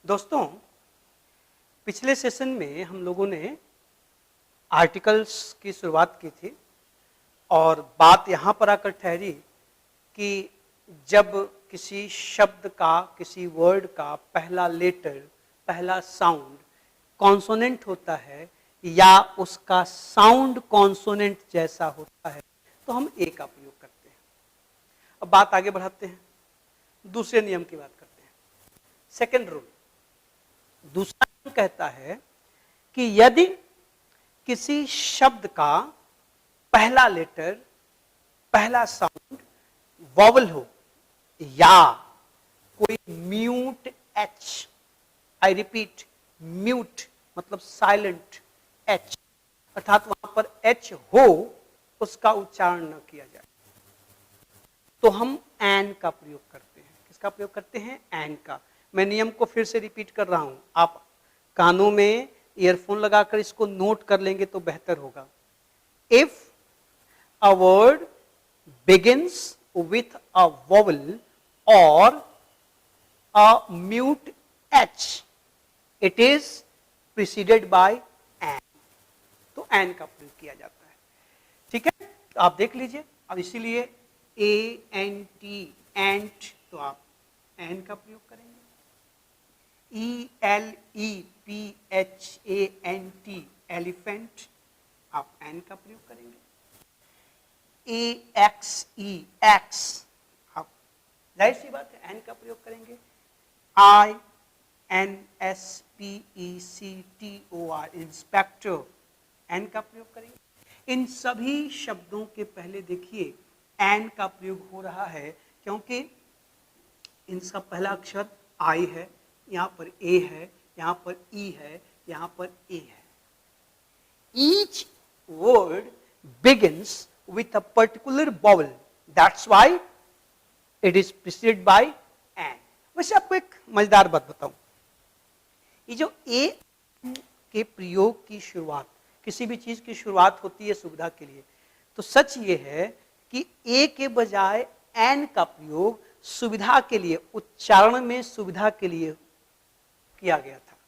दोस्तों, पिछले सेशन में हम लोगों ने आर्टिकल्स की शुरुआत की थी और बात यहाँ पर आकर ठहरी कि जब किसी शब्द का, किसी वर्ड का पहला लेटर, पहला साउंड कॉन्सोनेंट होता है या उसका साउंड कॉन्सोनेंट जैसा होता है तो हम ए का प्रयोग करते हैं। अब बात आगे बढ़ाते हैं, दूसरे नियम की बात करते हैं। सेकेंड रूल, दूसरा नियम कहता है कि यदि किसी शब्द का पहला लेटर, पहला साउंड वॉवल हो या कोई mute H, I repeat mute मतलब साइलेंट एच, अर्थात वहां पर एच हो उसका उच्चारण न किया जाए तो हम एन का प्रयोग करते हैं। किसका प्रयोग करते हैं? एन का। मैं नियम को फिर से रिपीट कर रहा हूं, आप कानों में ईयरफोन लगाकर इसको नोट कर लेंगे तो बेहतर होगा। If a word begins with a vowel or a mute h, it is preceded by an, तो an का प्रयोग किया जाता है। ठीक है, तो आप देख लीजिए। अब इसीलिए ए एन टी एंट, तो आप एन का प्रयोग करेंगे। E L E P H A N T elephant, आप एन का प्रयोग करेंगे। ए एक्स ई एक्स, आप जाहिर सी बात है एन का प्रयोग करेंगे। I N S P E C T O R inspector, an का प्रयोग करेंगे। इन सभी शब्दों के पहले देखिए एन का प्रयोग हो रहा है क्योंकि इनका पहला अक्षर आई है, यहां पर ए है, यहां पर ई है, यहां पर ए है। Each word begins with a particular vowel, that's why it is preceded by an। वैसे आपको एक मजेदार बात बताऊं, ये जो ए के प्रयोग की शुरुआत, किसी भी चीज की शुरुआत होती है सुविधा के लिए, तो सच ये है कि ए के बजाय एन का प्रयोग सुविधा के लिए, उच्चारण में सुविधा के लिए किया गया था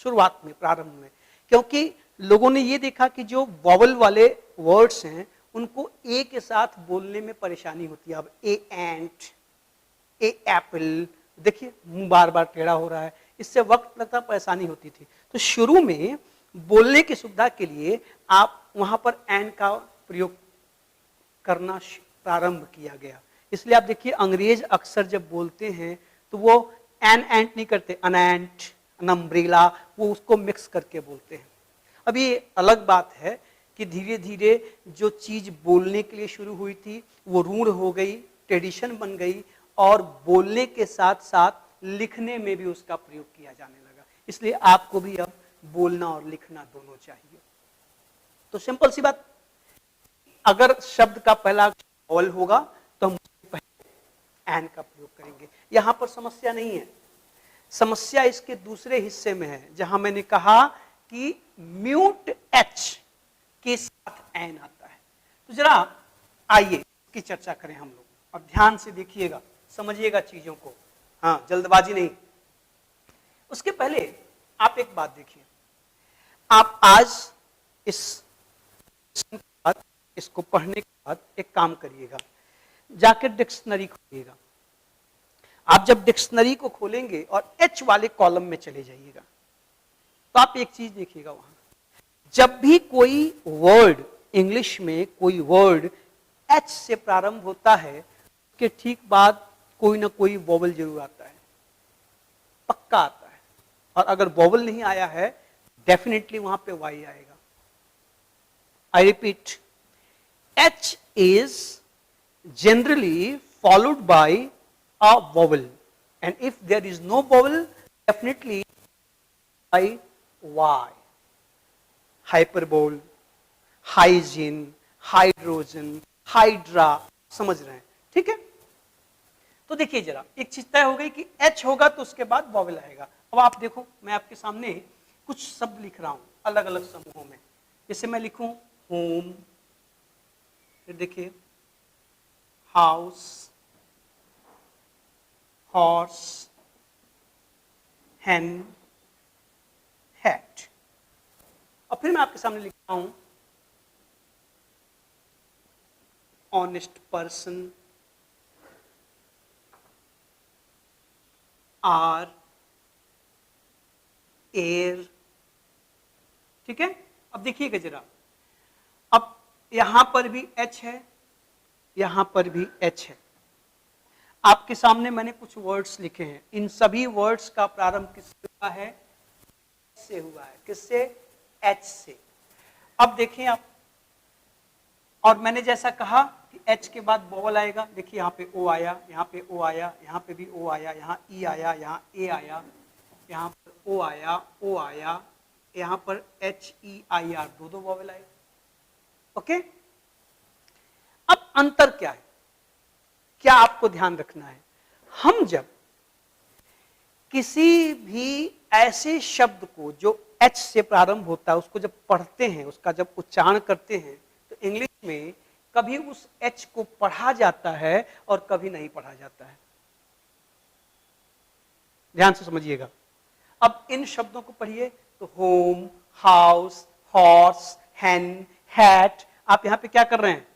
शुरुआत में, प्रारंभ में, क्योंकि लोगों ने ये देखा कि जो वॉवल वाले वर्ड्स हैं उनको ए के साथ बोलने में परेशानी होती है। अब ए एंट, ए एप्पल, देखिए मुंह बार बार टेढ़ा हो रहा है, इससे वक्त लगता, परेशानी होती थी। तो शुरू में बोलने की सुविधा के लिए आप वहां पर एन का प्रयोग करना प्रारंभ किया गया। इसलिए आप देखिए अंग्रेज अक्सर जब बोलते हैं तो वो एन एंट नहीं करते, अन एंट, अन अम्ब्रेला, वो उसको मिक्स करके बोलते हैं। अब ये अलग बात है कि धीरे धीरे जो चीज बोलने के लिए शुरू हुई थी वो रूढ़ हो गई, ट्रेडिशन बन गई और बोलने के साथ साथ लिखने में भी उसका प्रयोग किया जाने लगा। इसलिए आपको भी अब बोलना और लिखना दोनों चाहिए। तो सिंपल सी बात, अगर शब्द का पहला वॉवल होगा तो हम पहले एन का प्रयोग करेंगे। यहां पर समस्या नहीं है, समस्या इसके दूसरे हिस्से में है जहां मैंने कहा कि म्यूट एच के साथ एन आता है। तो जरा आइए इसकी चर्चा करें हम लोग, और ध्यान से देखिएगा, समझिएगा चीजों को, हाँ जल्दबाजी नहीं। उसके पहले आप एक बात देखिए, आप आज इसको पढ़ने के बाद एक काम करिएगा, जाकर डिक्शनरी खोलिएगा। आप जब डिक्शनरी को खोलेंगे और एच वाले कॉलम में चले जाइएगा तो आप एक चीज देखिएगा, वहां जब भी कोई वर्ड, इंग्लिश में कोई वर्ड एच से प्रारंभ होता है उसके ठीक बाद कोई ना कोई वॉवल जरूर आता है, पक्का आता है। और अगर वॉवल नहीं आया है डेफिनेटली वहां पे वाई आएगा। I repeat, H is generally followed by a vowel and if there is no vowel definitely by Y. Hyperbole, hygiene, hydrogen, hydra, समझ रहे हैं? ठीक है, तो देखिए जरा एक चीज तय हो गई कि एच होगा तो उसके बाद वॉवेल आएगा। अब आप देखो, मैं आपके सामने कुछ शब्द लिख रहा हूं अलग अलग समूहों में। जैसे मैं लिखूं होम, फिर देखिए हाउस, हॉर्स, hen, hat। और फिर मैं आपके सामने लिखता हूं honest person, are, air। ठीक है, अब देखिएगा जरा, अब यहां पर भी H है, यहां पर भी H है। आपके सामने मैंने कुछ वर्ड्स लिखे हैं, इन सभी वर्ड्स का प्रारंभ किससे हुआ है? से हुआ है। किससे? H से। अब देखें आप, और मैंने जैसा कहा कि H के बाद वॉवल आएगा, देखिए यहाँ पे O आया, यहाँ पे O आया, यहाँ पे भी O आया, यहाँ E आया, यहाँ A आया, यहाँ पर O आया, O आया, यहाँ पर HEIR, दो वॉवल आए। ओके, अब अंतर क्या है, क्या आपको ध्यान रखना है? हम जब किसी भी ऐसे शब्द को जो H से प्रारंभ होता है उसको जब पढ़ते हैं, उसका जब उच्चारण करते हैं, तो इंग्लिश में कभी उस H को पढ़ा जाता है और कभी नहीं पढ़ा जाता है। ध्यान से समझिएगा। अब इन शब्दों को पढ़िए तो होम, हाउस, हॉर्स, हैन, हैट, आप यहां पे क्या कर रहे हैं?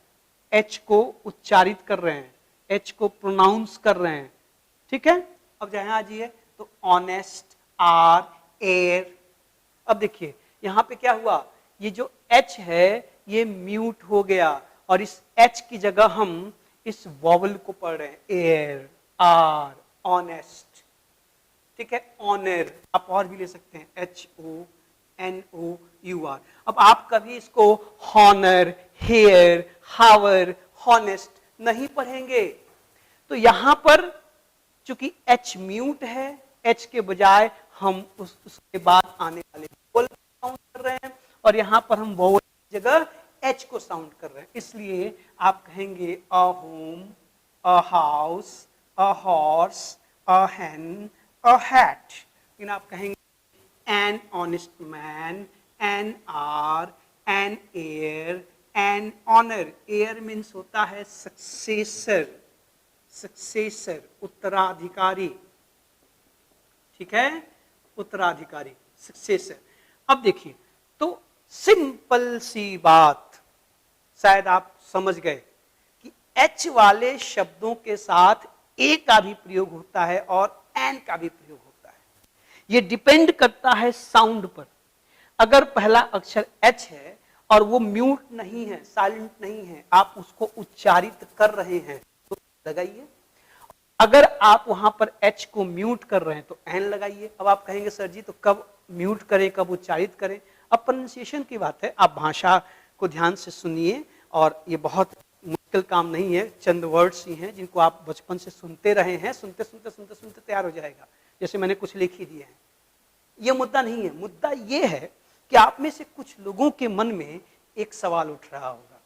H को उच्चारित कर रहे हैं, H को प्रोनाउंस कर रहे हैं। ठीक है, अब यहां आ जाइए तो ऑनेस्ट, आर, एयर। अब देखिए यहां पे क्या हुआ, ये जो H है ये म्यूट हो गया और इस H की जगह हम इस वॉवल को पढ़ रहे हैं, एयर, आर, ऑनेस्ट। ठीक है, ऑनर आप और भी ले सकते हैं, HONOUR। अब आप कभी इसको हॉनर, हेयर, हावर, हॉनेस्ट नहीं पढ़ेंगे। तो यहां पर चूंकि H म्यूट है, H के बजाय हम उसके बाद आने वाले वोवल साउंड कर रहे हैं और यहां पर हम वोवल की जगह H को साउंड कर रहे हैं। इसलिए आप कहेंगे a home, a house, a horse, a hen, a hat. लेकिन आप कहेंगे an honest man, an hour, an heir, an honour. Heir means होता है सक्सेसर, सक्सेसर, उत्तराधिकारी। ठीक है, उत्तराधिकारी, सक्सेसर। अब देखिए, तो सिंपल सी बात शायद आप समझ गए कि H वाले शब्दों के साथ A का भी प्रयोग होता है और N का भी प्रयोग होता है। ये डिपेंड करता है साउंड पर। अगर पहला अक्षर H है और वो म्यूट नहीं है, साइलेंट नहीं है, आप उसको उच्चारित कर रहे हैं तो लगाइए। अगर आप वहां पर H को म्यूट कर रहे हैं तो N लगाइए। अब आप कहेंगे सर जी तो कब म्यूट करें, कब उच्चारित करें? अब प्रोनाउंसिएशन की बात है, आप भाषा को ध्यान से सुनिए और ये बहुत मुश्किल काम नहीं है, चंद वर्ड्स ही हैं जिनको आप बचपन से सुनते रहे हैं, सुनते सुनते सुनते सुनते तैयार हो जाएगा। जैसे मैंने कुछ लिख ही दिए हैं। ये मुद्दा नहीं है, मुद्दा ये है कि आप में से कुछ लोगों के मन में एक सवाल उठ रहा होगा,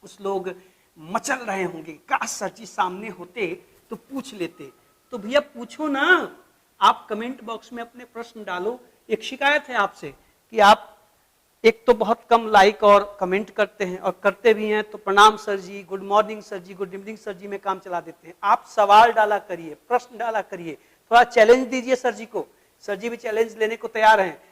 कुछ लोग मचल रहे होंगे, काश सर जी सामने होते तो पूछ लेते। तो भैया पूछो ना, आप कमेंट बॉक्स में अपने प्रश्न डालो। एक शिकायत है आपसे कि आप एक तो बहुत कम लाइक और कमेंट करते हैं और करते भी हैं तो प्रणाम सर जी, गुड मॉर्निंग सर जी, गुड इवनिंग सर जी में काम चला देते हैं। आप सवाल डाला करिए, प्रश्न डाला करिए, थोड़ा चैलेंज दीजिए सर जी को। सर जी भी चैलेंज लेने को तैयार हैं,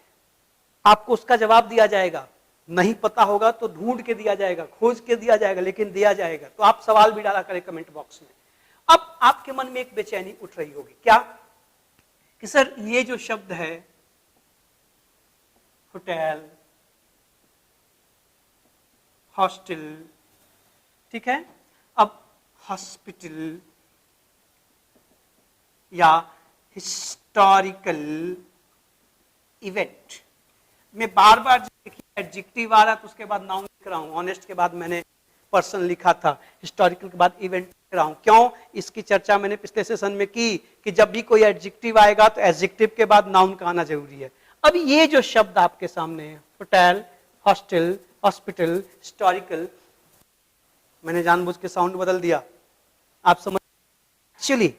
आपको उसका जवाब दिया जाएगा। नहीं पता होगा तो ढूंढ के दिया जाएगा, खोज के दिया जाएगा, लेकिन दिया जाएगा। तो आप सवाल भी डाला करें कमेंट बॉक्स में। अब आपके मन में एक बेचैनी उठ रही होगी, क्या कि सर ये जो शब्द है होटल, हॉस्टल, ठीक है, अब हॉस्पिटल या हिस्टोरिकल इवेंट में बार बार देखिए एडजेक्टिव आ रहा है तो उसके बाद नाउन लिख रहा हूं। ऑनेस्ट के बाद मैंने पर्सन लिखा था, हिस्टोरिकल के बाद इवेंट लिख रहा हूं। क्यों? इसकी चर्चा मैंने पिछले सेशन में की कि जब भी कोई एडजेक्टिव आएगा तो एडजेक्टिव के बाद नाउन का आना जरूरी है। अब ये जो शब्द आपके सामने है, होटल, हॉस्टल, हॉस्पिटल, हिस्टोरिकल, मैंने जानबूझ के साउंड बदल दिया, आप समझ। एक्चुअली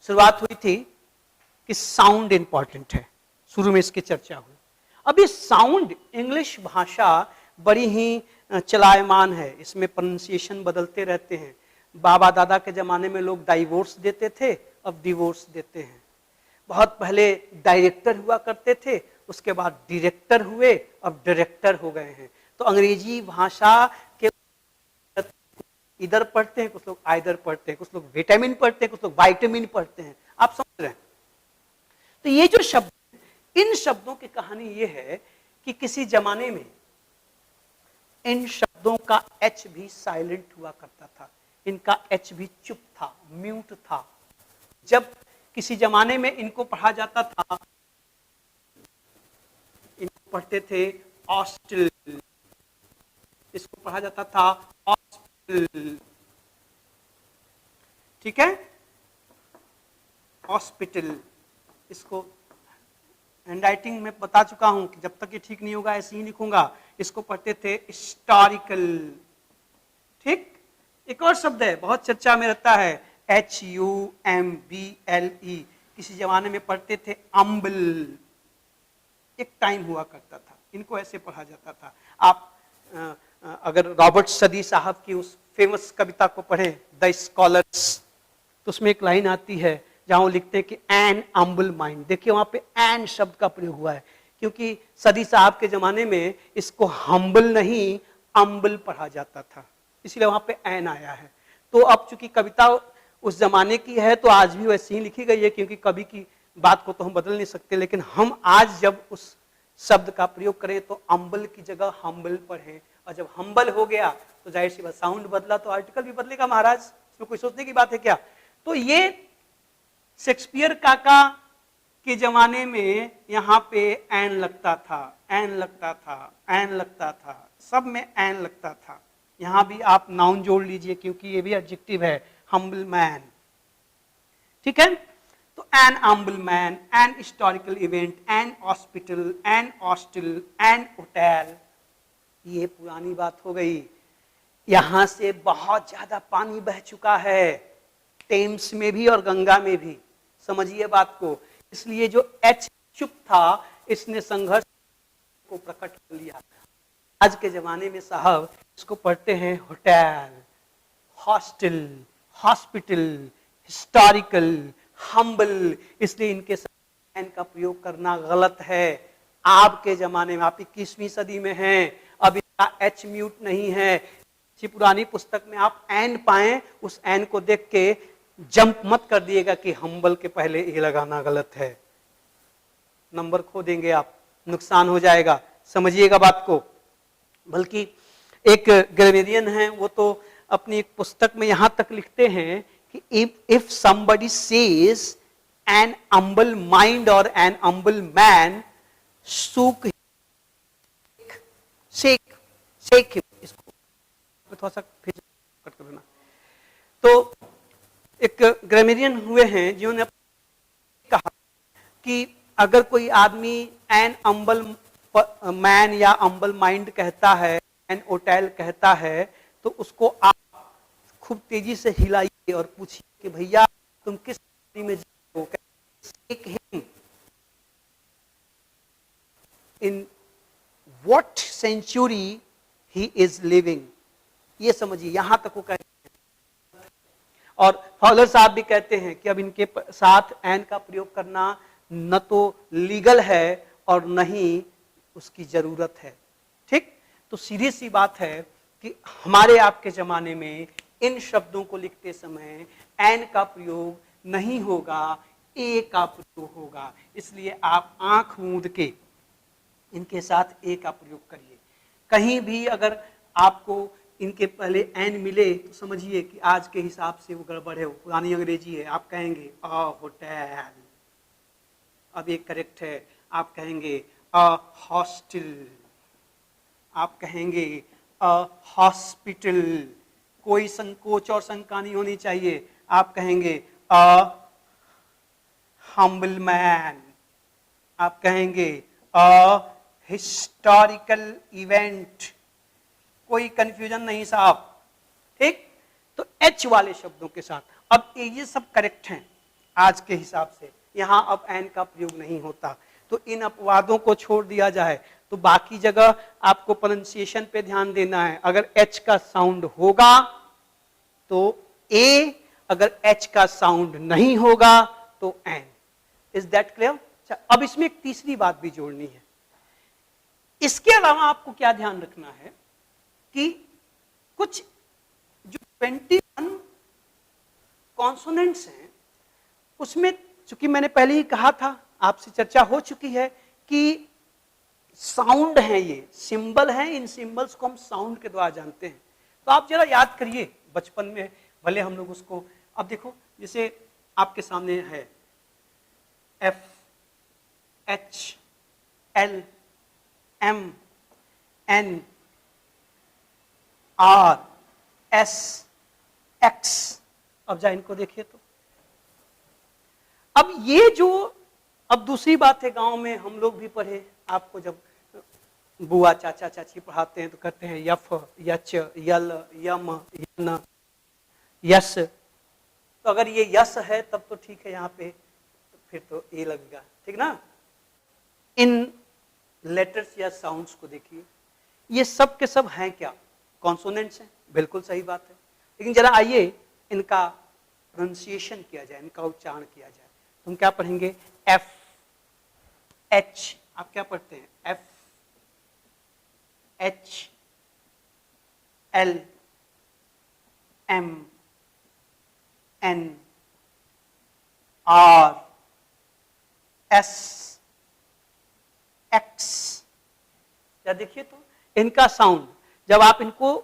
शुरुआत हुई थी कि साउंड इंपॉर्टेंट है, शुरू में इसकी चर्चा हुई। अब ये साउंड, इंग्लिश भाषा बड़ी ही चलायमान है, इसमें प्रोनाउंसिएशन बदलते रहते हैं। बाबा दादा के जमाने में लोग डाइवोर्स देते थे, अब डिवोर्स देते हैं। बहुत पहले डायरेक्टर हुआ करते थे, उसके बाद डायरेक्टर हुए, अब डायरेक्टर हो गए हैं। तो अंग्रेजी भाषा के इधर पढ़ते हैं, कुछ लोग आइधर पढ़ते हैं, कुछ लोग विटामिन पढ़ते हैं, कुछ लोग वाइटामिन पढ़ते हैं, आप समझ रहे हैं। तो ये जो शब्द, इन शब्दों की कहानी ये है कि किसी जमाने में इन शब्दों का एच भी साइलेंट हुआ करता था, इनका एच भी चुप था, म्यूट था। जब किसी जमाने में इनको पढ़ा जाता था, इनको पढ़ते थे हॉस्टल, इसको पढ़ा जाता था हॉस्पिटल, ठीक है, हॉस्पिटल। इसको हैंडराइटिंग में बता चुका हूं कि जब तक ये ठीक नहीं होगा ऐसे ही लिखूंगा। इसको पढ़ते थे हिस्टोरिकल, ठीक। एक और शब्द है बहुत चर्चा में रहता है, HUMBLE, किसी जमाने में पढ़ते थे अम्बल, एक टाइम हुआ करता था, इनको ऐसे पढ़ा जाता था। आप अगर रॉबर्ट सदी साहब की उस फेमस कविता को पढ़ें, द स्कॉलर्स, तो उसमें एक लाइन आती है जहां वो लिखते हैं कि एन अम्बल माइंड। देखिए वहां पे एन शब्द का प्रयोग हुआ है, क्योंकि सदी साहब के जमाने में इसको हम्बल नहीं अम्बल पढ़ा जाता था, इसलिए वहां पे एन आया है। तो अब चूंकि कविता उस जमाने की है तो आज भी वैसे ही लिखी गई है, क्योंकि कवि की बात को तो हम बदल नहीं सकते, लेकिन हम आज जब उस शब्द का प्रयोग करें तो अम्बल की जगह हम्बल पढ़ें, और जब हम्बल हो गया तो जाहिर सी बात साउंड बदला तो आर्टिकल भी बदलेगा महाराज, इसमें कोई सोचने की बात है क्या। तो ये शेक्सपियर काका के जमाने में यहाँ पे एन लगता था, एन लगता था, एन लगता था, सब में एन लगता था। यहां भी आप नाउन जोड़ लीजिए क्योंकि ये भी एडजेक्टिव है, हम्बल मैन, ठीक है। तो an humble man, an historical event, an hospital, an hostel, an hotel, ये पुरानी बात हो गई। यहां से बहुत ज्यादा पानी बह चुका है, टेम्स में भी और गंगा में भी, समझिए बात को। इसलिए जो एच चुप था, इसने संघर्ष को प्रकट कर लिया। आज के जमाने में साहब इसको पढ़ते हैं hotel, hostel, hospital, historical, humble, इसलिए इनके साथ एन का प्रयोग करना गलत है। आपके जमाने में, आप 21वीं सदी में हैं, अब इनका एच म्यूट नहीं है। पुरानी पुस्तक में आप एन पाएं, उस एन को देख के जंप मत कर दिएगा कि हम्बल के पहले ए लगाना गलत है, नंबर खो देंगे आप, नुकसान हो जाएगा, समझिएगा बात को। बल्कि एक ग्रामेरियन है, वो तो अपनी एक पुस्तक में यहां तक लिखते हैं कि if somebody says an humble mind or an humble man, shake him, इसको थोड़ा सा फिर कट कर देना। तो एक ग्रामेरियन हुए हैं जिन्होंने कहा कि अगर कोई आदमी एन अम्बल मैन या अम्बल माइंड कहता है, एन होटल कहता है, तो उसको आप खूब तेजी से हिलाइए और पूछिए कि भैया तुम किस सदी में जीते हो, in what century he is living, ये समझिए, यहां तक वो कहते हैं। और फॉलर साहब भी कहते हैं कि अब इनके साथ एन का प्रयोग करना न तो लीगल है और न ही उसकी जरूरत है, ठीक। तो सीधी सी बात है कि हमारे आपके जमाने में इन शब्दों को लिखते समय एन का प्रयोग नहीं होगा, ए का प्रयोग होगा। इसलिए आप आंख मूंद के इनके साथ ए का प्रयोग करिए। कहीं भी अगर आपको इनके पहले एन मिले तो समझिए कि आज के हिसाब से वो गड़बड़ है, वो पुरानी अंग्रेजी है। आप कहेंगे अ होटल, अब ये करेक्ट है। आप कहेंगे अ हॉस्टल, आप कहेंगे अ हॉस्पिटल, कोई संकोच और शंका नहीं होनी चाहिए। आप कहेंगे अ हम्बल मैन, आप कहेंगे अ हिस्टोरिकल इवेंट, कोई कंफ्यूजन नहीं साहब, ठीक। तो एच वाले शब्दों के साथ अब ये सब करेक्ट हैं आज के हिसाब से, यहां अब एन का प्रयोग नहीं होता। तो इन अपवादों को छोड़ दिया जाए तो बाकी जगह आपको प्रोनाउंसिएशन पे ध्यान देना है। अगर एच का साउंड होगा तो ए, अगर एच का साउंड नहीं होगा तो एन। Is that clear? अच्छा, अब इसमें एक तीसरी बात भी जोड़नी है। इसके अलावा आपको क्या ध्यान रखना है कि कुछ जो 21 कॉन्सोनेंट्स हैं उसमें, चूंकि मैंने पहले ही कहा था, आपसे चर्चा हो चुकी है कि साउंड है, ये सिंबल हैं, इन सिंबल्स को हम साउंड के द्वारा जानते हैं। तो आप जरा याद करिए, बचपन में भले हम लोग उसको, अब देखो जैसे आपके सामने है F, H, L, M, N, R, S, X. अब जा इनको देखिए तो, अब ये जो, अब दूसरी बात है, गांव में हम लोग भी पढ़े, आपको जब बुआ चाचा चाची पढ़ाते हैं तो कहते हैं यफ, यच, यल, यम, यन, यस। तो अगर ये यस है तब तो ठीक है, यहाँ पे तो फिर तो ए लगेगा, ठीक ना। इन लेटर्स या साउंड्स को देखिए, ये सब के सब हैं क्या? कॉन्सोनेंट्स हैं, बिल्कुल सही बात है। लेकिन जरा आइए इनका प्रोनाउंसिएशन किया जाए, इनका उच्चारण किया जाए। तुम क्या पढ़ेंगे? एफ, एच, आप क्या पढ़ते हैं? F, H, L, M, N, R, S, X. या देखिए तो इनका साउंड, जब आप इनको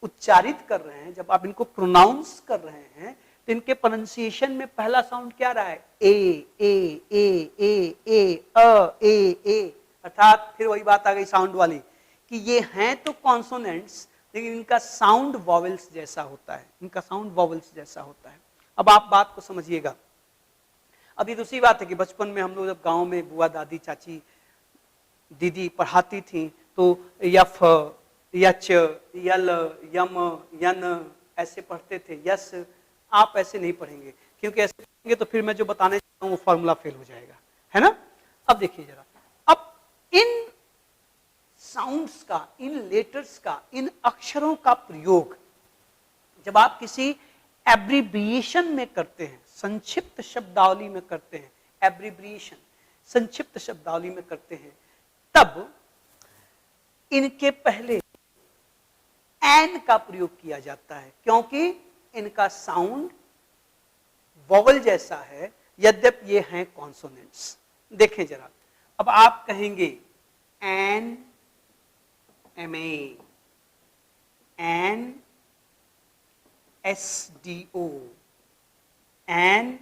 उच्चारित कर रहे हैं, जब आप इनको प्रोनाउंस कर रहे हैं, तो इनके प्रोनाउंसिएशन में पहला साउंड क्या रहा है? ए, ए, ए, ए, ए, अ, ए। अर्थात फिर वही बात आ गई साउंड वाली कि ये हैं तो कॉन्सोनेंट्स, लेकिन इनका साउंड वॉवेल्स जैसा होता है, इनका साउंड वॉवेल्स जैसा होता है। अब आप बात को समझिएगा। अभी दूसरी बात है कि बचपन में हम लोग जब गांव में बुआ, दादी, चाची, दीदी पढ़ाती थी तो यफ, यच, यल, यम, यन ऐसे पढ़ते थे। यस, आप ऐसे नहीं पढ़ेंगे, क्योंकि ऐसे पढ़ेंगे तो फिर मैं जो बताने चाहता हूं वो फॉर्मूला फेल हो जाएगा, है ना। अब देखिए जरा, अब इन साउंड्स का, इन लेटर्स का, इन अक्षरों का प्रयोग जब आप किसी एब्रिविएशन में करते हैं, संक्षिप्त शब्दावली में करते हैं, एब्रिविएशन संक्षिप्त शब्दावली में करते हैं, तब इनके पहले एन का प्रयोग किया जाता है, क्योंकि इनका साउंड वॉवल जैसा है, यद्यपि ये हैं कॉन्सोनेंट्स। देखें जरा, अब आप कहेंगे an, M A, an, S D O, an,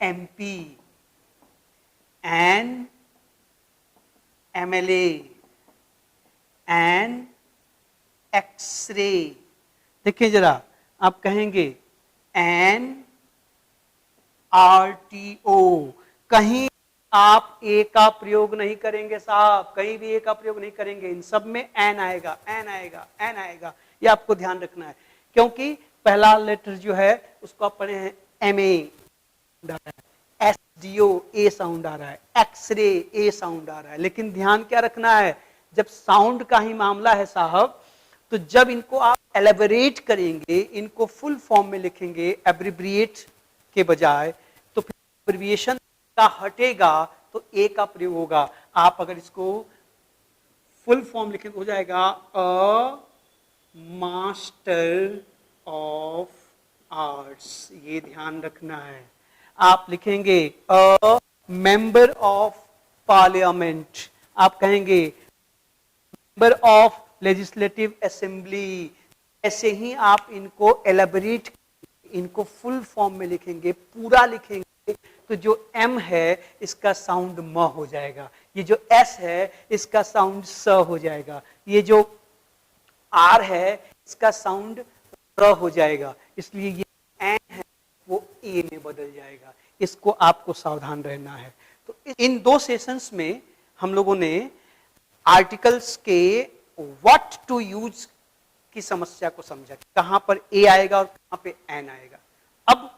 M P, an, M L A, an, x-ray. देखिए जरा, आप कहेंगे एन, आर टी ओ, कहीं आप ए का प्रयोग नहीं करेंगे साहब, कहीं भी ए का प्रयोग नहीं करेंगे, इन सब में एन आएगा, एन आएगा, एन आएगा। ये आपको ध्यान रखना है, क्योंकि पहला लेटर जो है उसको आप पढ़े हैं M A, S D O A sound आ रहा है, एक्सरे ए साउंड आ रहा है। लेकिन ध्यान क्या रखना है, जब साउंड का ही मामला है साहब, तो जब इनको आप एलेबोरेट करेंगे, इनको फुल फॉर्म में लिखेंगे एब्रिविएट के बजाय, तो फिर एब्रिविएशन का हटेगा तो ए का प्रयोग होगा। आप अगर इसको फुल फॉर्म लिखेंगे हो जाएगा अ मास्टर ऑफ आर्ट्स, ये ध्यान रखना है। आप लिखेंगे अ मेंबर ऑफ पार्लियामेंट, आप कहेंगे मेंबर ऑफ लेजिस्लेटिव असेंबली। ऐसे ही आप इनको एलेबोरेट, इनको फुल फॉर्म में लिखेंगे, पूरा लिखेंगे, तो जो एम है इसका साउंड म हो जाएगा, ये जो एस है इसका साउंड स हो जाएगा, ये जो आर है इसका साउंड र हो जाएगा, इसलिए ये एन है वो ए में बदल जाएगा। इसको आपको सावधान रहना है। तो इन दो सेशंस में हम लोगों ने आर्टिकल्स के व्हाट टू यूज की समस्या को समझा, कहां पर ए आएगा और कहां पे एन आएगा। अब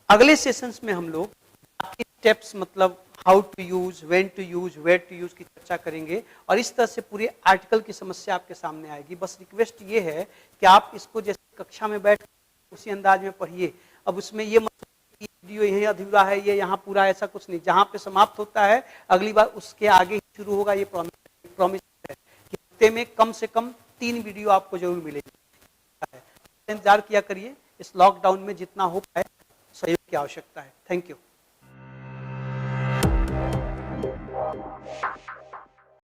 अगले सेशंस में हम लोग बाकी स्टेप्स, मतलब how to use, when to use, where to use की चर्चा करेंगे, और इस तरह से पूरे आर्टिकल की समस्या आपके सामने आएगी। बस रिक्वेस्ट ये है कि आप इसको जैसे कक्षा में बैठ उसी अंदाज में पढ़िए। अब उसमें ये मतलब वीडियो यहीं अधूरा है, ये यहाँ पूरा, ऐसा कुछ नहीं। जहाँ पे समाप्त होता है अगली बार उसके आगे ही शुरू होगा, ये प्रॉमिस है कि हफ्ते में कम से कम 3 वीडियो आपको जरूर मिलेगी। इंतजार किया करिए, इस लॉकडाउन में जितना हो पाए सहयोग की आवश्यकता है। Thank you.